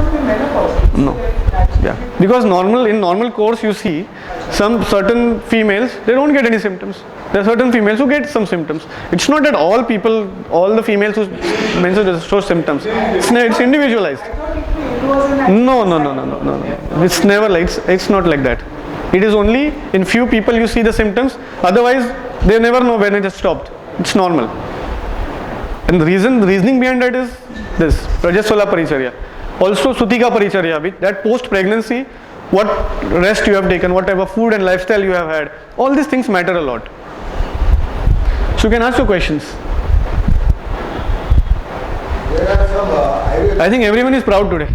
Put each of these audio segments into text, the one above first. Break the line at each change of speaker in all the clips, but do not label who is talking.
not in menopause.
No. Yeah. Because in normal course you see some certain females, they don't get any symptoms. There are certain females who get some symptoms. It's not that all the females who menstruate show symptoms. It's individualized. No. It's never like, it's not like that. It is only in few people you see the symptoms. Otherwise, they never know when it has stopped. It's normal. And the reasoning behind that is this Rajaswala Paricharya. Also Sutika Paricharya, that post-pregnancy, what rest you have taken, what type of food and lifestyle you have had, all these things matter a lot. So you can ask your questions. I think everyone is proud today.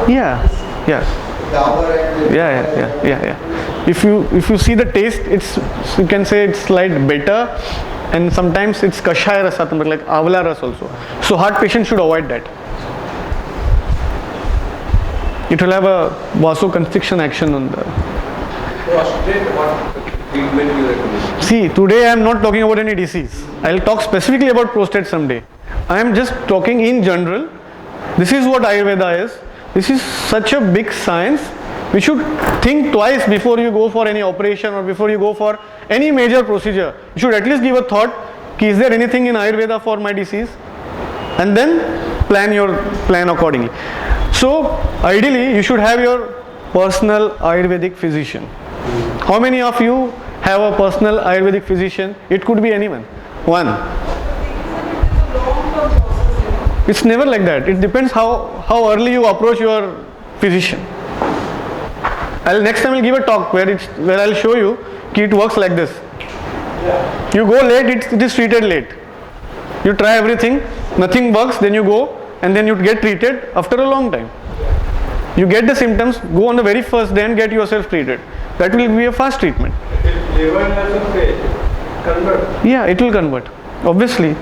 Yeah. If you see the taste, you can say it's slight bitter, and sometimes it's kashaya rasa, like avla ras also. So heart patient should avoid that. It will have a vasoconstriction action on the. See, today I am not talking about any disease. I will talk specifically about prostate someday. I am just talking in general. This is what Ayurveda is. This is such a big science. We should think twice before you go for any operation or before you go for any major procedure. You should at least give a thought, is there anything in Ayurveda for my disease? And then plan accordingly. So ideally you should have your personal Ayurvedic physician. How many of you have a personal Ayurvedic physician? It could be anyone. One. It's never like that. It depends how early you approach your physician. Next time I'll give a talk where I'll show you it works like this. You go late, it is treated late. You try everything, nothing works, then you go and then you get treated after a long time. You get the symptoms, go on the very first day and get yourself treated. That will be a fast treatment. Yeah, it will convert. Obviously,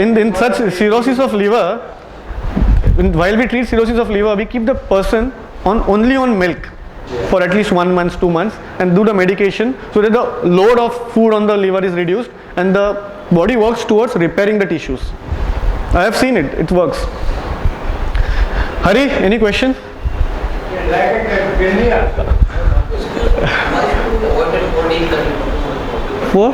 in such cirrhosis of liver, while we treat cirrhosis of liver, we keep the person only on milk for at least 1 month, 2 months, and do the medication so that the load of food on the liver is reduced and the body works towards repairing the tissues. I have seen it. It works. Hari, any question? For?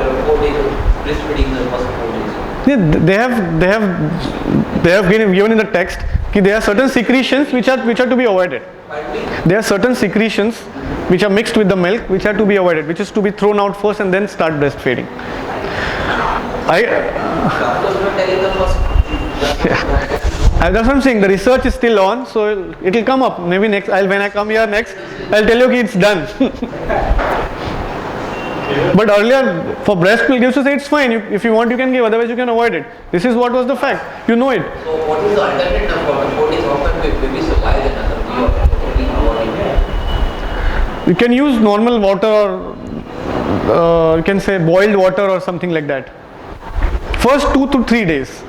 They have given in the text that there are certain secretions which are to be avoided. There are certain secretions which are mixed with the milk which are to be avoided, which is to be thrown out first and then start breastfeeding. That's what I'm saying. The research is still on, so it will come up. Maybe when I come here next, I'll tell you it's done. But earlier, for breast milk, used to say it's fine. If you want, you can give. Otherwise, you can avoid it. This is what was the fact. You know it.
So, what is the alternative for what is offered with baby supply than other
You can use normal water, or you can say boiled water or something like that. First 2 to 3 days.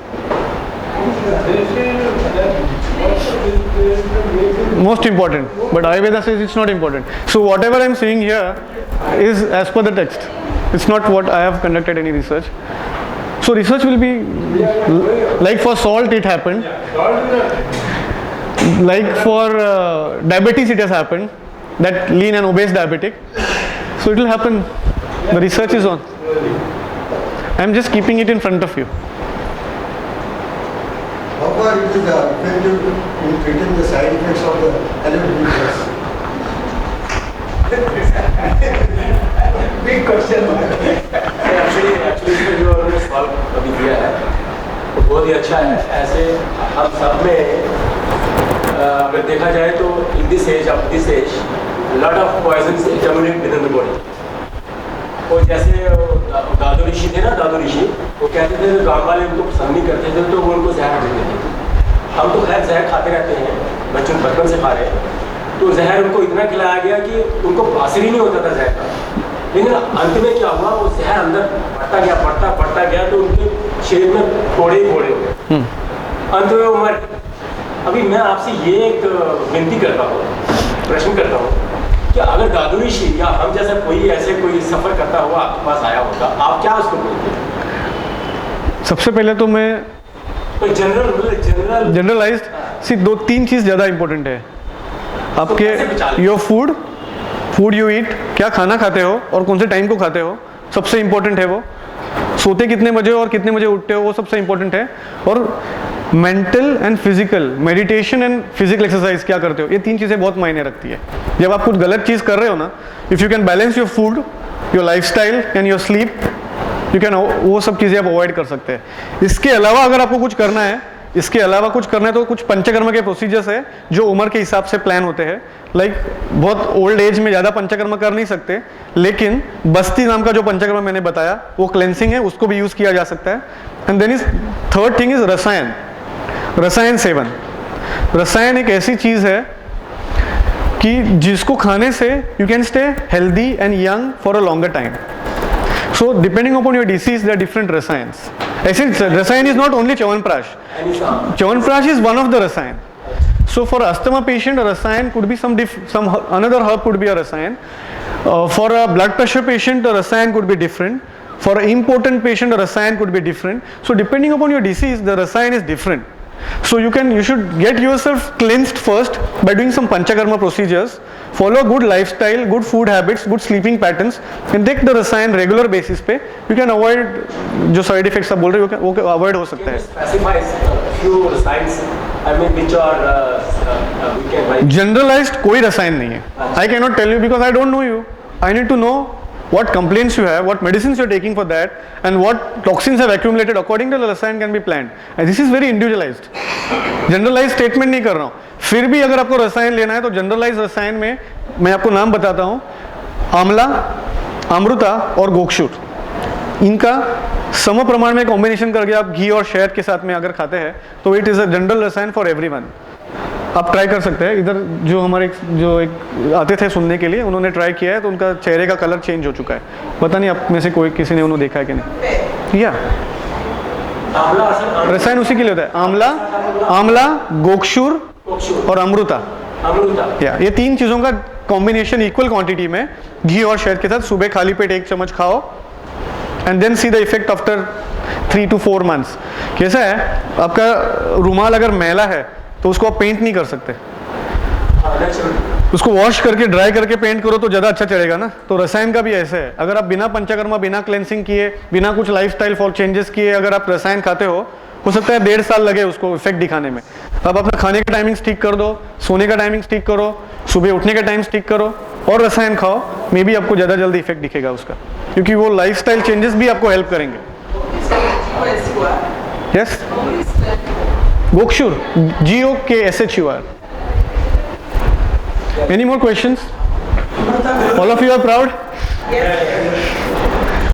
Most important, but Ayurveda says it's not important. So whatever I'm saying here is as per the text. It's not what I have conducted any research. So research will be like for salt it happened, like for diabetes it has happened, that lean and obese diabetic. So it will happen. The research is on. I'm just keeping it in front of you.
How far it is effective in treating the side effects of the allopathic drugs?
Big question. Actually जो उन्होंने सवाल अभी दिया है तो बहुत ही अच्छा है. ऐसे हम सब में अगर देखा जाए तो in this age, lot of poisons accumulate within the body. और जैसे दादू ऋषि थे ना, वो कहते थे गाँव वाले उनको पसंद नहीं करते थे तो वो उनको जहर देते थे. हम तो खैर जहर खाते रहते हैं, बचपन से खा रहे हैं, तो जहर उनको इतना खिलाया गया कि उनको असर ही नहीं होता था जहर का. लेकिन अंत में क्या हुआ, वो जहर अंदर बढ़ता गया तो उनके शरीर में फोड़े ही फोड़े हो गए. अंत में वो मर. अभी मैं आपसे ये एक विनती करता हूँ, प्रश्न करता हूँ कि अगर दादू ऋषि या हम जैसा कोई ऐसे कोई सफर करता हुआ आपके पास आया होगा, आप क्या उसको बोलते हैं?
सबसे पहले तो मैं
जनरल
जनरलाइज्ड सी 2-3 चीज़ ज़्यादा इंपॉर्टेंट है आपके। योर फूड यू ईट, क्या खाना खाते हो और कौन से टाइम को खाते हो, सबसे इंपॉर्टेंट है वो। सोते कितने बजे और कितने बजे उठते हो, वो सबसे इंपॉर्टेंट है। और mental and physical, meditation and physical exercise क्या करते हो, ये 3 चीज़ें बहुत मायने रखती है। जब आप कुछ गलत चीज़ कर रहे हो ना, if you can balance your food, your lifestyle and your sleep, you can, वो सब चीज़ें आप अवॉइड कर सकते हैं। इसके अलावा अगर आपको कुछ करना है, तो कुछ पंचकर्म के प्रोसीजर्स है जो उम्र के हिसाब से प्लान होते हैं। लाइक बहुत ओल्ड एज में ज़्यादा पंचकर्म कर नहीं सकते, लेकिन बस्ती नाम का जो पंचकर्म मैंने बताया वो क्लेंसिंग है, उसको भी यूज़ किया जा सकता है। And then is third thing is rasayan seven. रसायन एक ऐसी चीज़ है कि जिसको खाने से you can stay healthy and young for a longer time. So depending upon your disease, there are different rasayans. ऐसे rasayan is not only Chyawanprash. Chyawanprash is one of the rasayan. So for asthma patient, a rasayan could be some another herb could be a rasayan. For a blood pressure patient, a rasayan could be different. For an impotent patient, a rasayan could be different. So depending upon your disease, the rasayan is different. So you should get yourself cleansed first by doing some panchakarma procedures. Follow good lifestyle, good food habits, good sleeping patterns, and take the rasayan regular basis पे you can avoid जो side effects आप बोल रहे हो वो avoid हो सकता है।
specifies few signs, I mean which are we can buy.
Generalized कोई रसायन नहीं है। I cannot tell you because I don't know you. I need to know what complaints you have, what medicines you are taking for that, and what toxins have accumulated. According to the rasayan can be planned. And this is very individualized. Generalized statement नहीं कर रहा हूँ। फिर भी अगर आपको रसायन लेना है तो जनरलाइज रसायन में मैं आपको नाम बताता हूँ, आंवला, अमृता और गोक्षुर। इनका सम प्रमाण में कॉम्बिनेशन करके आप घी और शहद के साथ में अगर खाते हैं तो इट इज़ अ जनरल रसायन फॉर एवरीवन। आप ट्राई कर सकते हैं। इधर जो एक आते थे सुनने के लिए, उन्होंने ट्राई किया है तो उनका चेहरे का कलर चेंज हो चुका है। पता नहीं आप में से किसी ने उन्होंने देखा है कि नहीं। या रसायन उसी के लिए होता है, आंवला, गोक्षुर और अमृता। या ये 3 चीज़ों का कॉम्बिनेशन इक्वल क्वांटिटी में घी और शहद के साथ सुबह खाली पेट 1 चम्मच खाओ and then see the effect after 3 to 4 months। कैसा है, आपका रुमाल अगर मैला है तो उसको आप पेंट नहीं कर सकते, उसको वॉश करके ड्राई करके पेंट करो तो ज़्यादा अच्छा चलेगा ना। तो रसायन का भी ऐसे है, अगर आप बिना पंचकर्मा, बिना क्लेंसिंग किए, बिना कुछ लाइफस्टाइल फॉर चेंजेस किए अगर आप रसायन खाते हो सकता है 1.5 साल लगे उसको इफेक्ट दिखाने में। अब अपना खाने का टाइमिंग ठीक कर दो, सोने का टाइमिंग ठीक करो, सुबह उठने का टाइम ठीक करो और रसायन खाओ, मे भी आपको ज़्यादा जल्दी इफेक्ट दिखेगा उसका, क्योंकि वो लाइफस्टाइल चेंजेस भी आपको हेल्प करेंगे। Yes, gokshura, GOKSHUR। Any more questions? All of you are proud?
Yes.